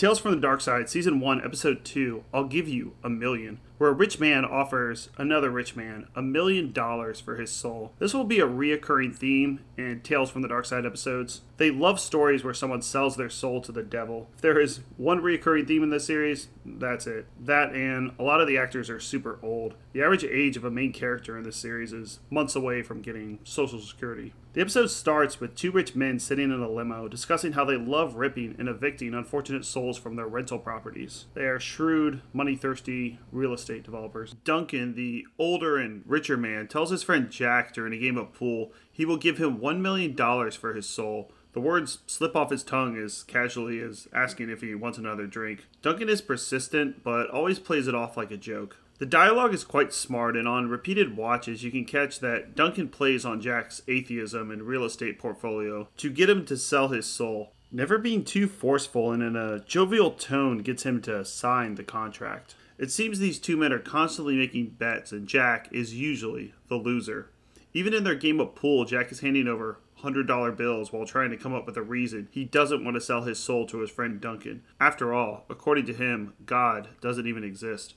Tales from the Darkside, Season 1, Episode 2, I'll Give You a Million, where a rich man offers another rich man $1 million for his soul. This will be a reoccurring theme in Tales from the Darkside episodes. They love stories where someone sells their soul to the devil. If there is one reoccurring theme in this series, that's it. That, and a lot of the actors are super old. The average age of a main character in this series is months away from getting Social Security. The episode starts with two rich men sitting in a limo discussing how they love ripping and evicting unfortunate souls from their rental properties. They are shrewd, money-thirsty real estate developers. Duncan, the older and richer man, tells his friend Jack during a game of pool he will give him $1 million for his soul. The words slip off his tongue as casually as asking if he wants another drink. Duncan is persistent, but always plays it off like a joke. The dialogue is quite smart, and on repeated watches you can catch that Duncan plays on Jack's atheism and real estate portfolio to get him to sell his soul. Never being too forceful and in a jovial tone gets him to sign the contract. It seems these two men are constantly making bets, and Jack is usually the loser. Even in their game of pool, Jack is handing over $100 bills while trying to come up with a reason he doesn't want to sell his soul to his friend Duncan. After all, according to him, God doesn't even exist.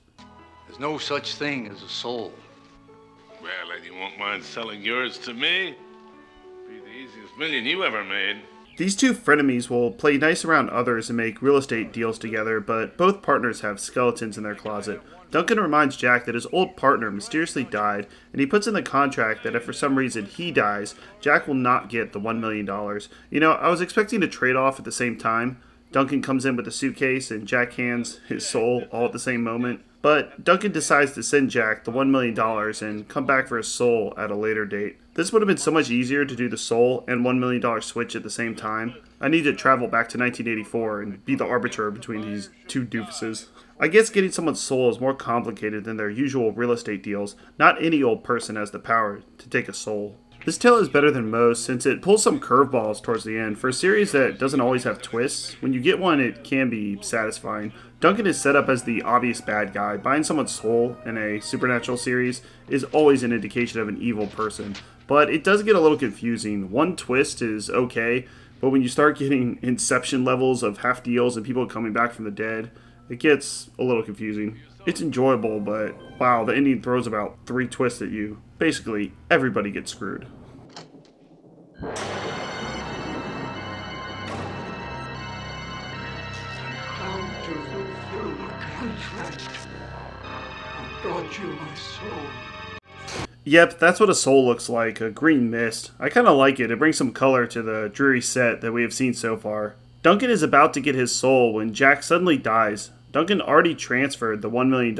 There's no such thing as a soul. Well, and you won't mind selling yours to me? Be the easiest million you ever made. These two frenemies will play nice around others and make real estate deals together, but both partners have skeletons in their closet. Duncan reminds Jack that his old partner mysteriously died, and he puts in the contract that if for some reason he dies, Jack will not get the $1 million. You know, I was expecting a trade-off at the same time. Duncan comes in with a suitcase and Jack hands his soul all at the same moment. But Duncan decides to send Jack the $1 million and come back for his soul at a later date. This would have been so much easier to do the soul and $1 million switch at the same time. I need to travel back to 1984 and be the arbiter between these two doofuses. I guess getting someone's soul is more complicated than their usual real estate deals. Not any old person has the power to take a soul. This tale is better than most since it pulls some curveballs towards the end. For a series that doesn't always have twists, when you get one it can be satisfying. Duncan is set up as the obvious bad guy. Buying someone's soul in a supernatural series is always an indication of an evil person. But it does get a little confusing. One twist is okay, but when you start getting Inception levels of half deals and people coming back from the dead, it gets a little confusing. It's enjoyable, but wow, the ending throws about 3 twists at you. Basically, everybody gets screwed. How to fulfill the contract. I brought you my soul. Yep, that's what a soul looks like, a green mist. I kind of like it. It brings some color to the dreary set that we have seen so far. Duncan is about to get his soul when Jack suddenly dies. Duncan already transferred the $1 million,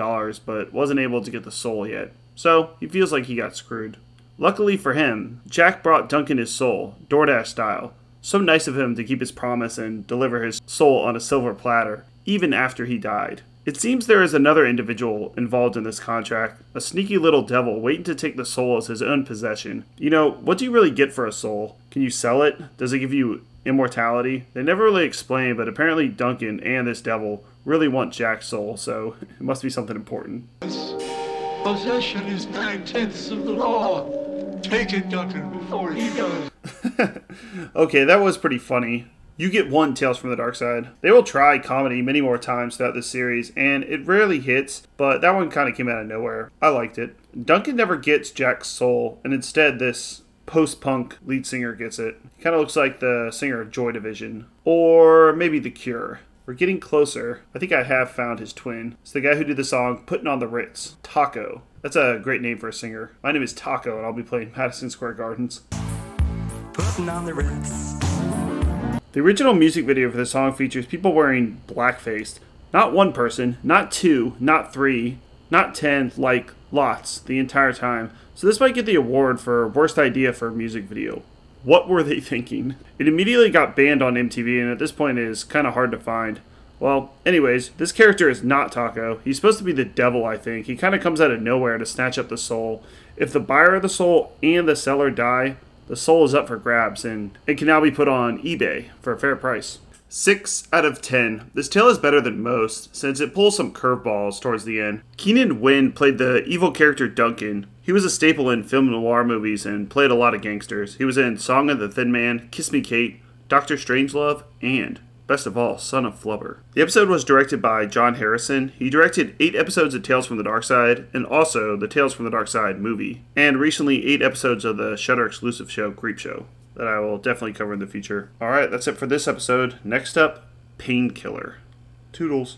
but wasn't able to get the soul yet. So, he feels like he got screwed. Luckily for him, Jack brought Duncan his soul, DoorDash style. So nice of him to keep his promise and deliver his soul on a silver platter, even after he died. It seems there is another individual involved in this contract, a sneaky little devil waiting to take the soul as his own possession. You know, what do you really get for a soul? Can you sell it? Does it give you immortality? They never really explain, but apparently Duncan and this devil really want Jack's soul, so it must be something important. Possession is 9/10 of the law. Take it, Duncan, before he does. Okay, that was pretty funny. You get one Tales from the Darkside. They will try comedy many more times throughout this series, and it rarely hits, but that one kind of came out of nowhere. I liked it. Duncan never gets Jack's soul, and instead this post-punk lead singer gets it. He kind of looks like the singer of Joy Division. Or maybe The Cure. We're getting closer. I think I have found his twin. It's the guy who did the song Puttin' on the Ritz. Taco. That's a great name for a singer. My name is Taco, and I'll be playing Madison Square Gardens. Puttin' on the Ritz. The original music video for the song features people wearing blackface. Not one person, not 2, not 3, not 10, like lots, the entire time. So this might get the award for worst idea for a music video. What were they thinking? It immediately got banned on MTV, and at this point it is kind of hard to find. Well, anyways, this character is not Taco. He's supposed to be the devil, I think. He kind of comes out of nowhere to snatch up the soul. If the buyer of the soul and the seller die, the soul is up for grabs, and it can now be put on eBay for a fair price. 6 out of 10. This tale is better than most, since it pulls some curveballs towards the end. Keenan Wynn played the evil character Duncan. He was a staple in film noir movies and played a lot of gangsters. He was in Song of the Thin Man, Kiss Me Kate, Dr. Strangelove, and Best of all, son of Flubber. The episode was directed by John Harrison. He directed 8 episodes of Tales from the Darkside, and also the Tales from the Darkside movie, and recently 8 episodes of the Shudder exclusive show, Creepshow, that I will definitely cover in the future. Alright, that's it for this episode. Next up, Painkiller. Toodles.